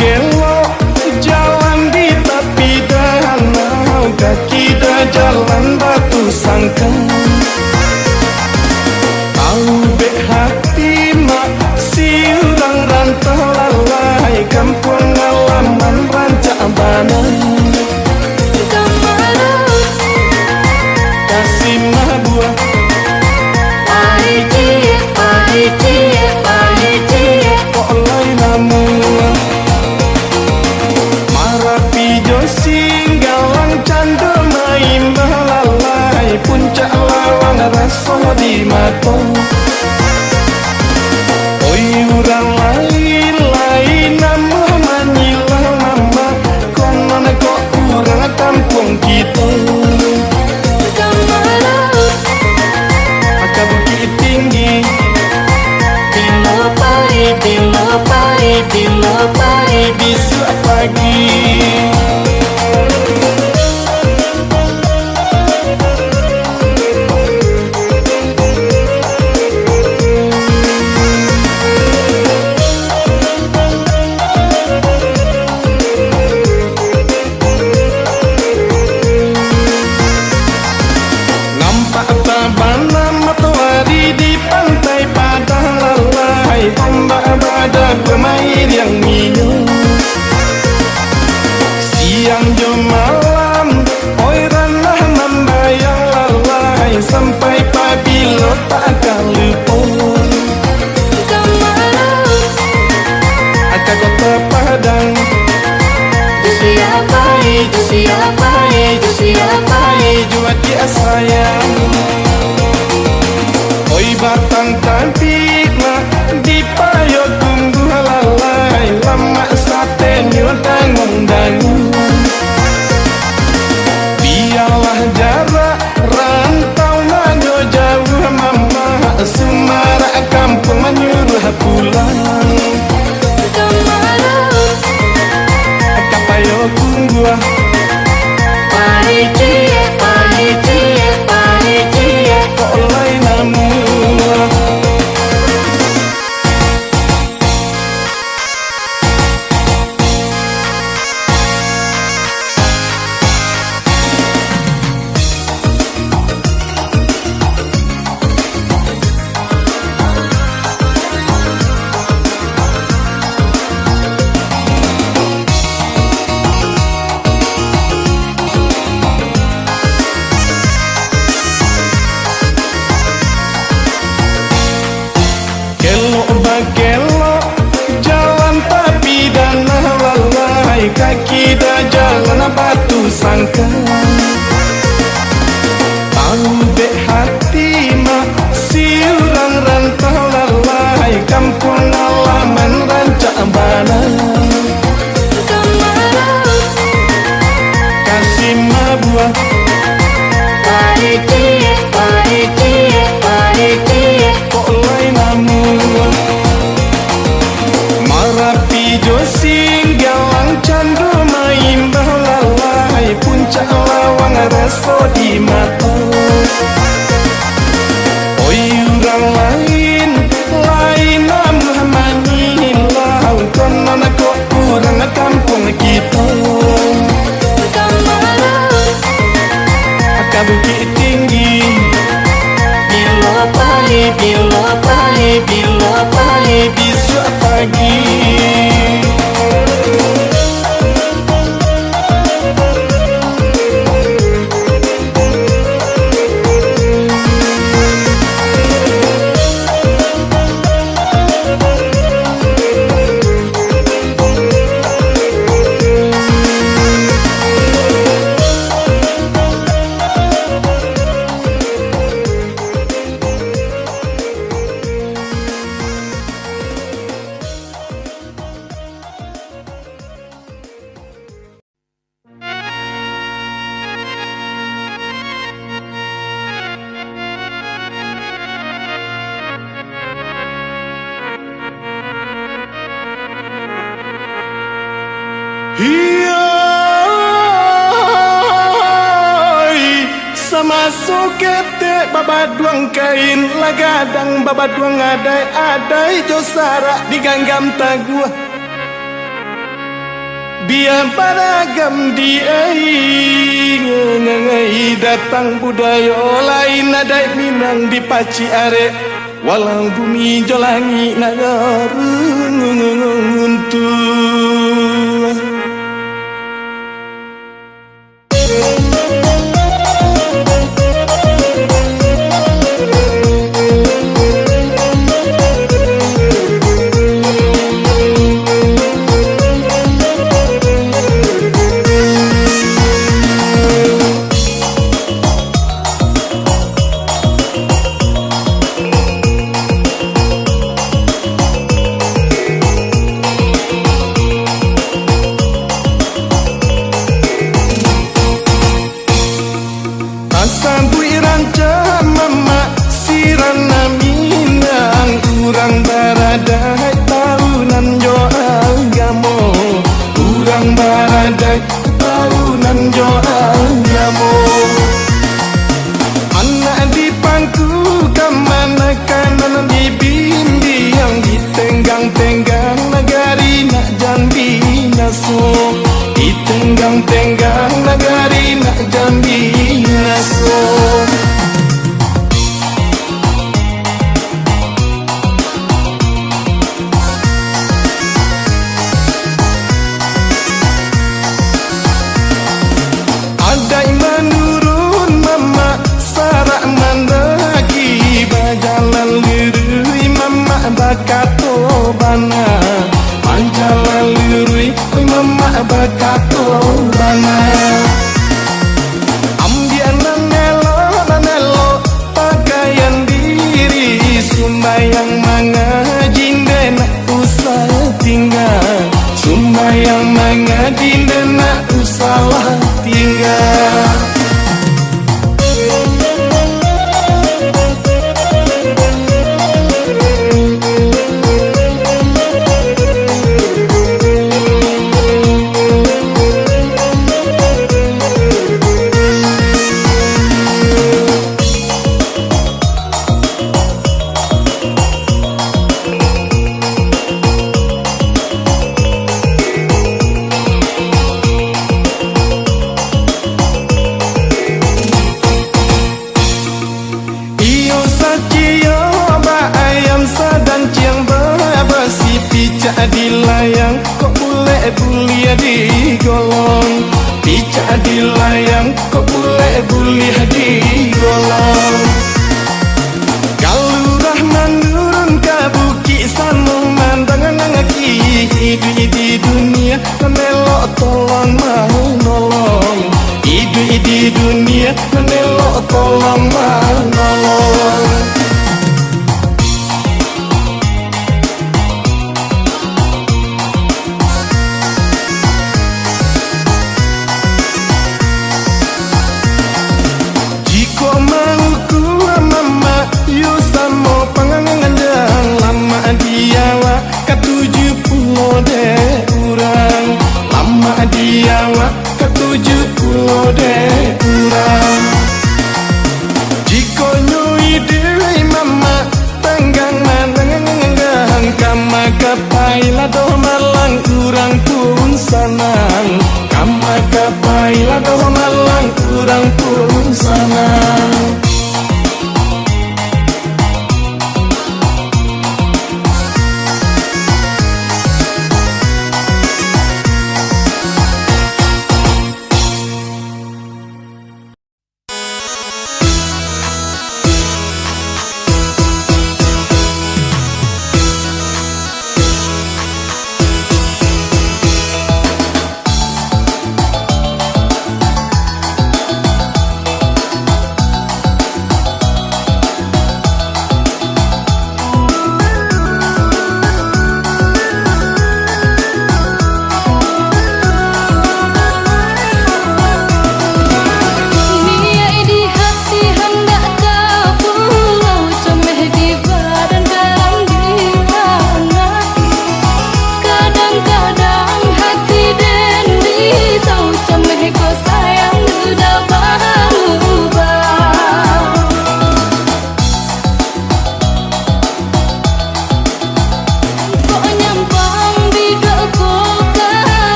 gelok jalan di tepi danau, kaki dah jalan batu sangkar. Tahu bek hati mak si urang rantau lalai, kampung halaman rancak bana. Kasih mah buah kok lai namu marapi josi galang candu main balalai, puncak lawang rasa di mata. Oi urang lain nama manyilah mama, konon kok urang kampung kita. Maka bukit tinggi bila pagi besok pagi. Nampak tabana matahari di pantai Padang lalai, ombak badak bermain yang minum. Siang jo malam oi ranah membayang lalai, sampai pabila tak akan lupa. Akan kota Padang siapa juat dia sayang. Oi batang cantik nak dipayo tumbuh lalai, lama sate nyudangung-dangung. Biarlah jarak rantau nanyo jauh mama, sumara kampung menyuruh pulang. Kapayo kunggua kok lai namu. Gelok jalan tapi danah lalai, kaki dah jalan batu sangkar. Tahu bek hati mak si urang rantau lalai, kampung halaman rancak bana. Kasih mah buah kok lai namu. Marapi josi galang candu main balalai, puncak lawang rasa di mata. Oi urang lain nama manyilah, konon kok urang kampung kita. Akan bukit tinggi bila pagi besok pagi. Hiai sama sukete babaduang kain lagadang babaduang adai-adai jo sarak diganggam tagua Biar beragam ngai datang budaya lain nadai Minang dipaci arek walau bumi jolangi nagaruntuntuh. Sambui ranca mama sirana Minang urang baradai tahunan jo agamo urang baradai tahunan jo agamo anak di pangku kamana kanan di bimbing ditenggang-tenggang negari nak jambi naso ditenggang-tenggang negari nak jambi naso. Adai menurun mama sarak mandaki bajalan lirui mama bakato bana manjalan lirui mama bakato bana. Sumbayang mengaji nak usah tinggal Sumbayang mengaji nak usah tinggal. Picak di layang kok boleh bulia digolong Picak di layang kok boleh bulia digolong. Kalau Rahman nurun ke bukit sanung mandangan ngaki hidup di dunia menelok tolong mau nolong hidup di dunia menelok tolong mau nolong. Diawa ke 70 de urang.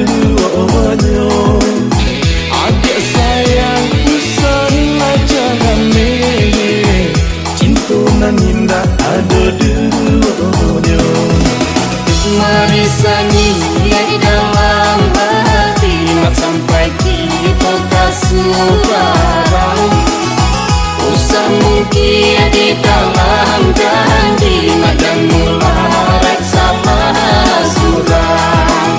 duanya. Agak sayang usan aja kami, cinta nan indah ada duanya. Mari sanyinya di dalam hati, mak sampai kita kasih barang. Usah mungkin di dalam janji, mak dan mularat sama surang.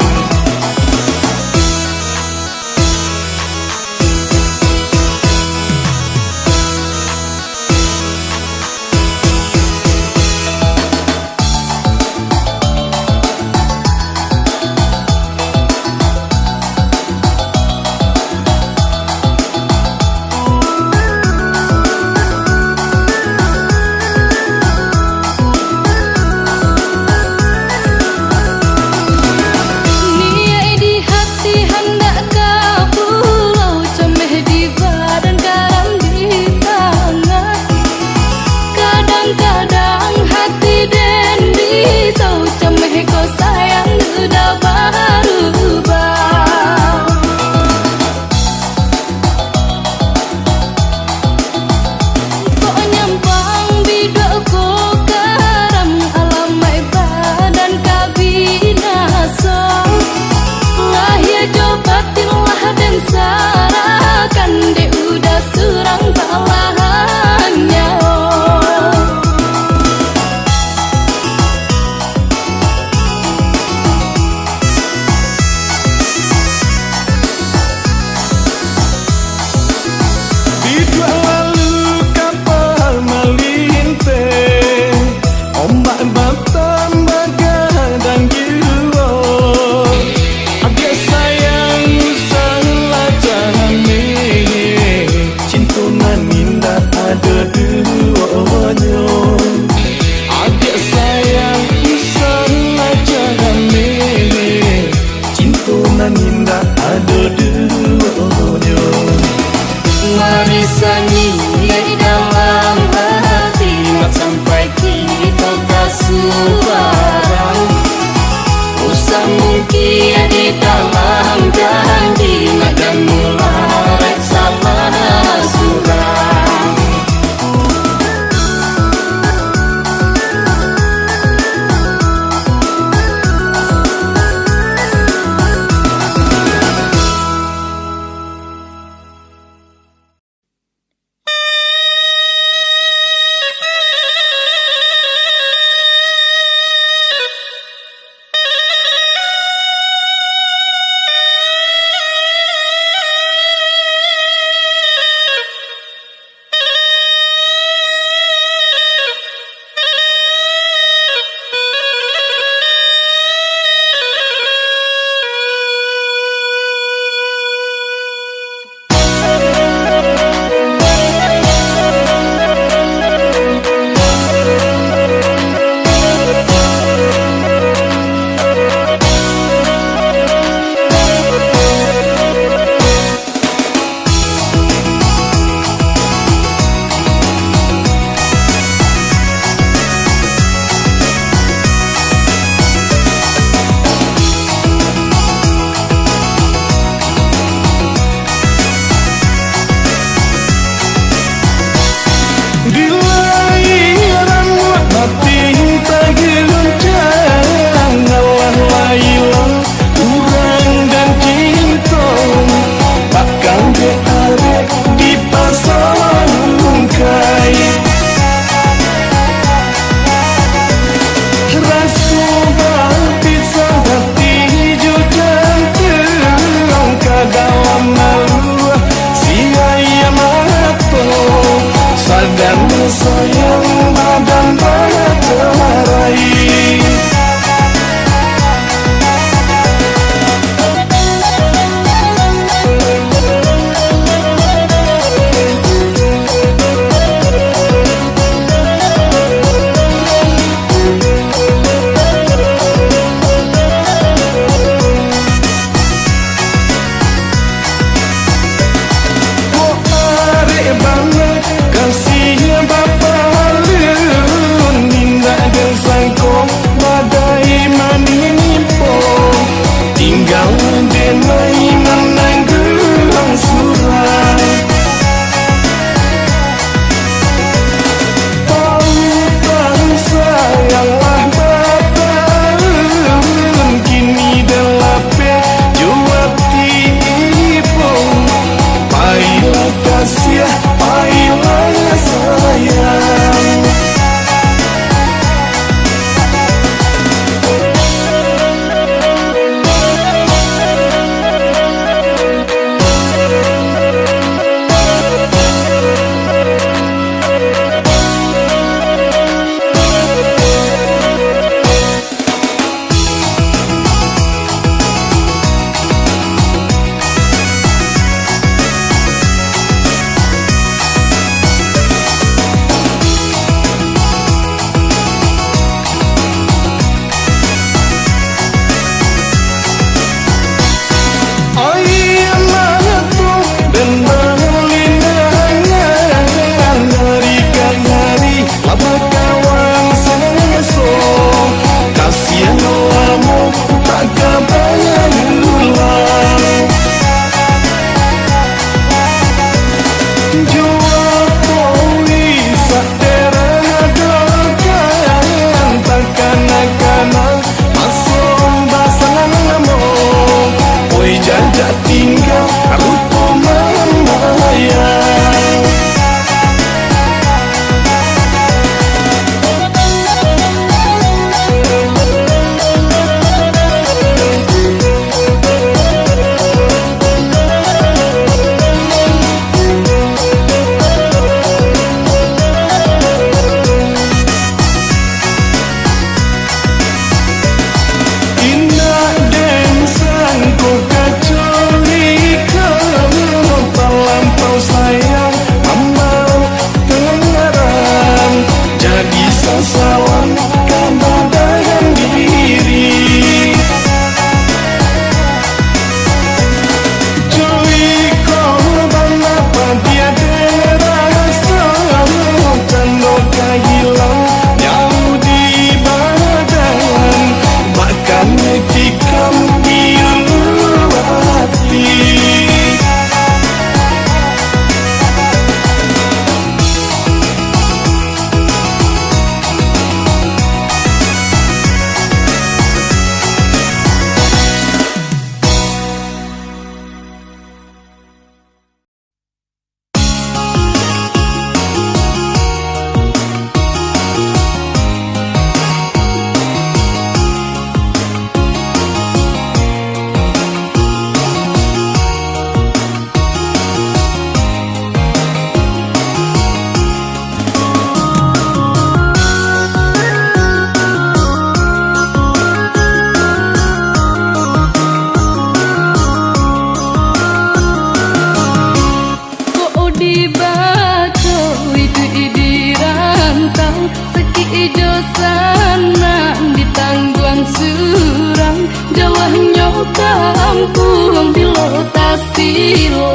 silau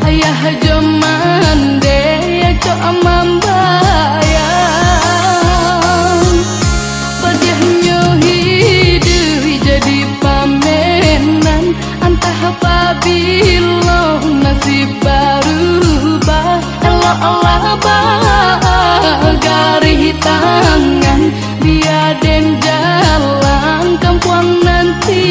ayah jomande ya co amambayang padahnya hidup jadi pamenan antah apabila nasib berubah Allah bagari tangan biaden jalan kampuang nanti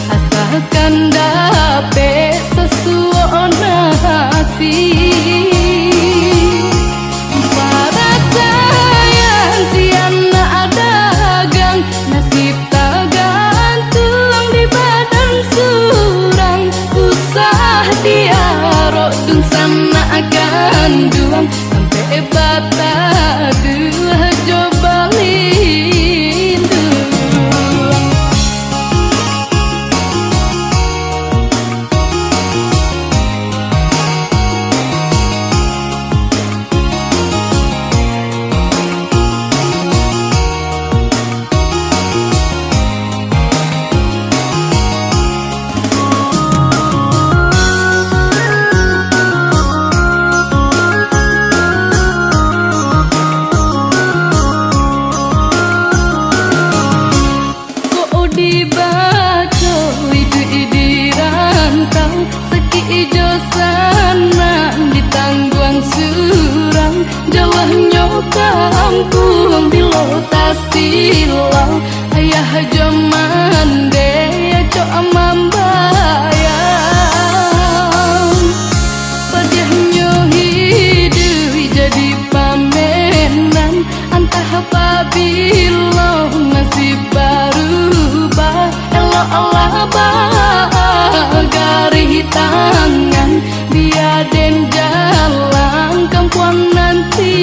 asalkan dapet sesuatu nasi para sayang siana dagang nasib tak gantung di badan surang usah dia rodun sana akan duang sampai bata dua jobalin ijo sana di tangguang surang jauhnya kampung di lotas silau ayah jomande ya co amambayang padahnya hidup jadi pamenan antah apabila nasib berubah Allah bagari tangan biaden jalan kampuang nanti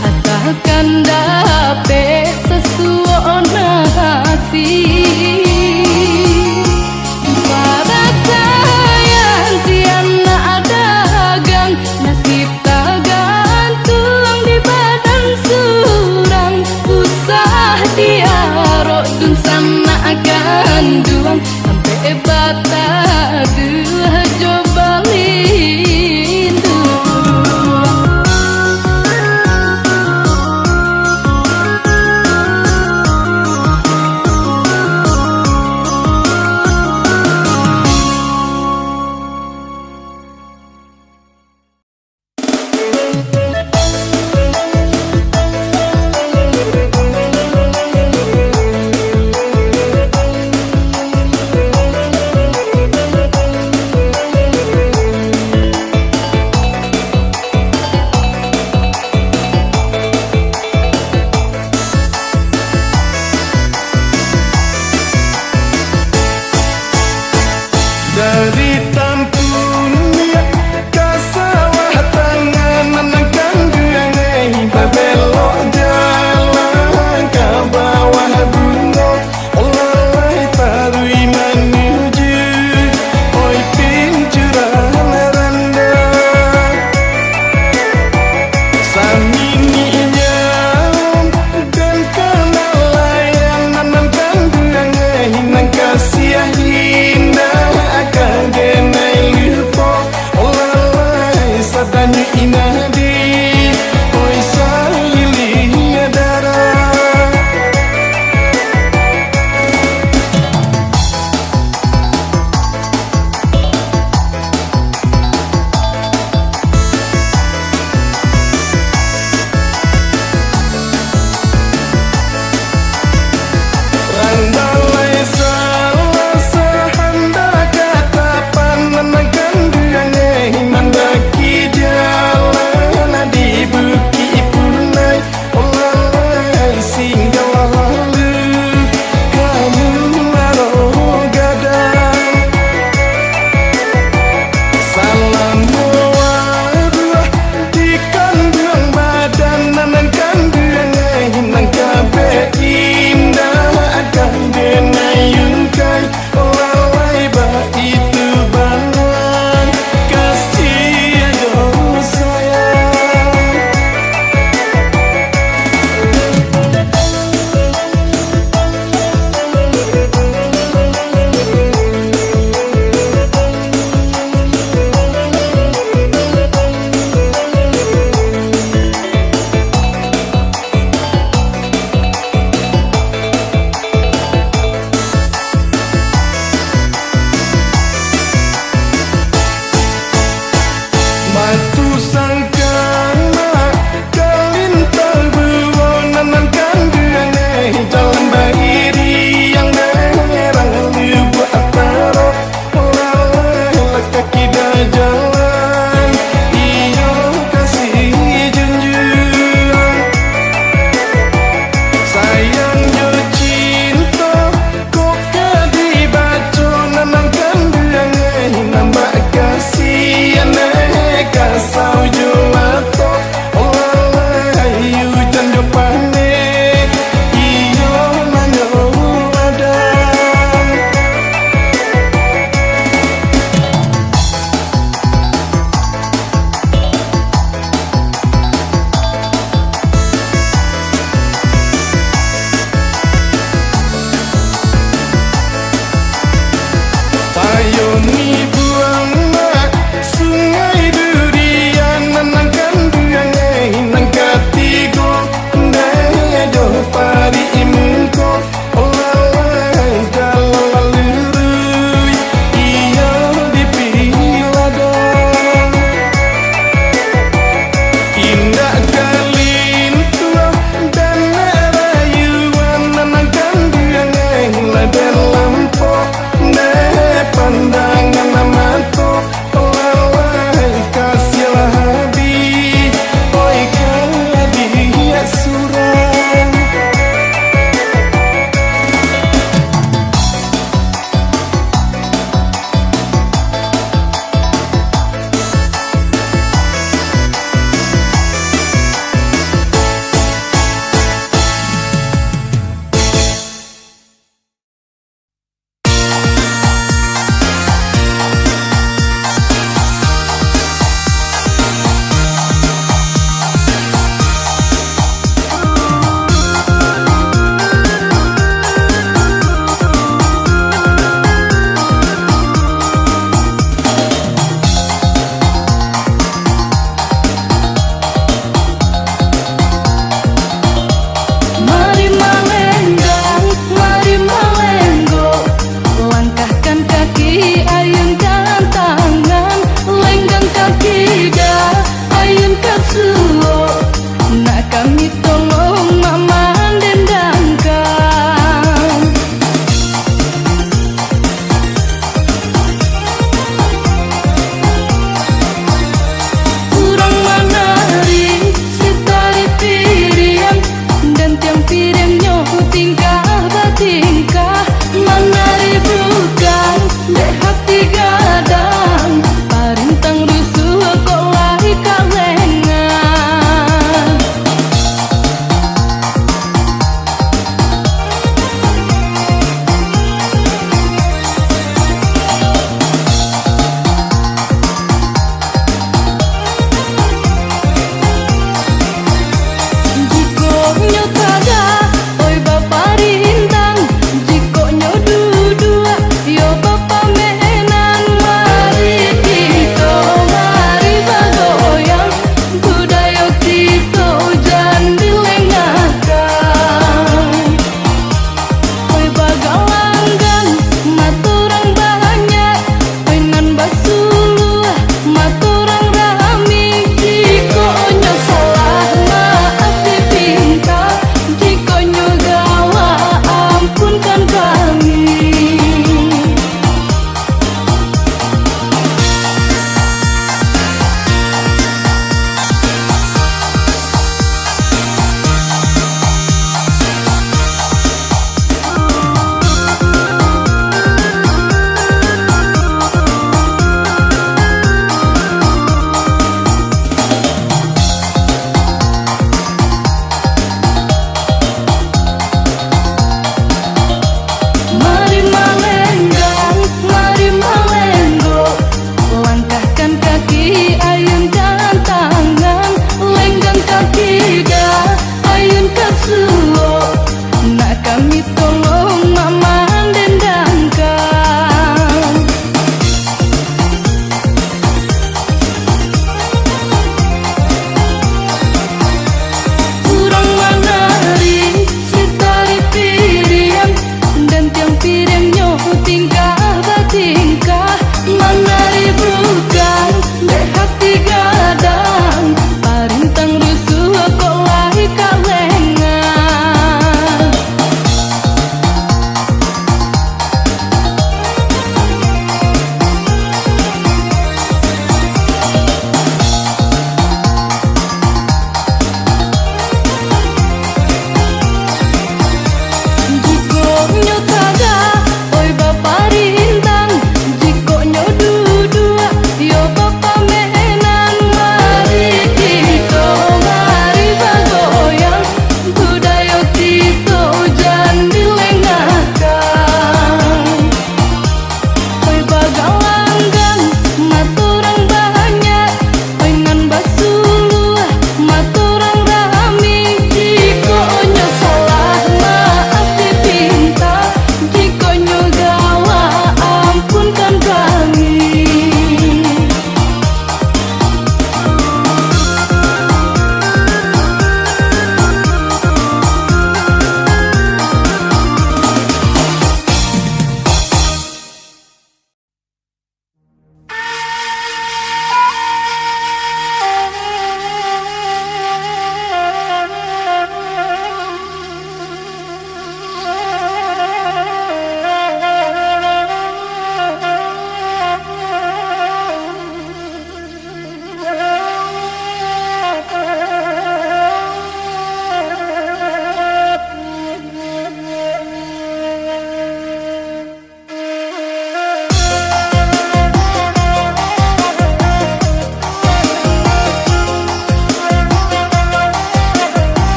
asalkan dapet sesuatu nasi para sayang siana dagang nasib tak gantung di badan surang usah dia rodun sana akan duang sampai bata dua jobalin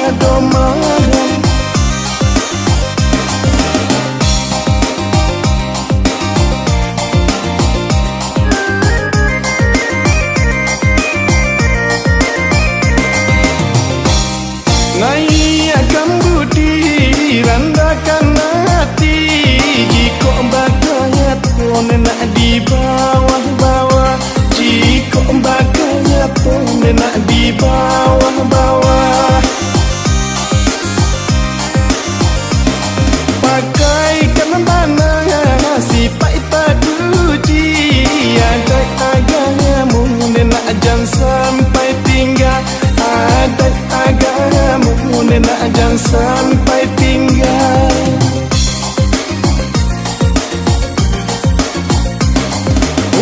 padoman. Ngaiakan budi, randakan hati, jika bakayat pun nak di bawah-bawah, jika bakayat pun nak di bawah-bawah. Pakaikan mana sifat paduji, ada agamamu nak jangan sampai tinggal, ada agamamu nak jangan sampai tinggal.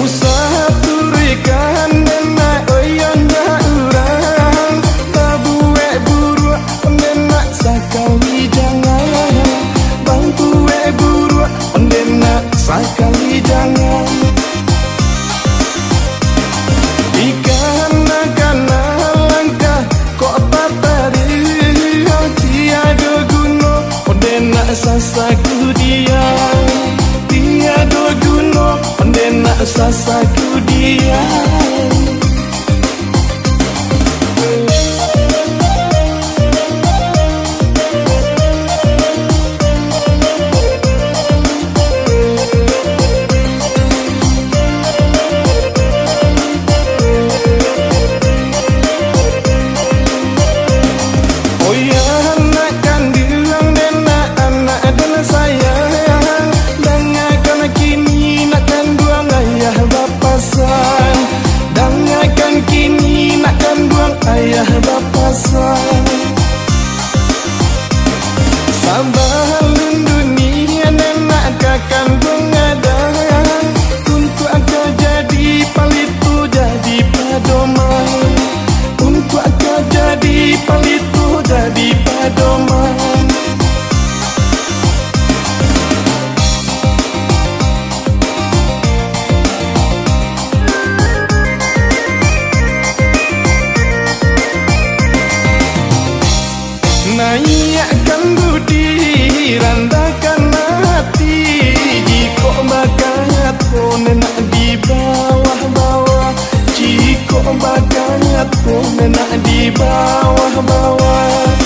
Usaha turikan nenak oyonnya urang, tabuek buruk nenak sakali jangan, bangkuek buruk nenak sakali jangan. Ikan akan langkah kok patari, tiada guna nenak sasaku dia, tiada guna nenak sasaku dia. Ayah bapa sang sabar dunia nenak kakan bengadang, untuk akan jadi palitu jadi padoman, untuk akan jadi palitu jadi padoman. Naiakan budi, randakan hati, jika bakayat pun nak di bawah-bawah, jika bakayat pun nak di bawah-bawah.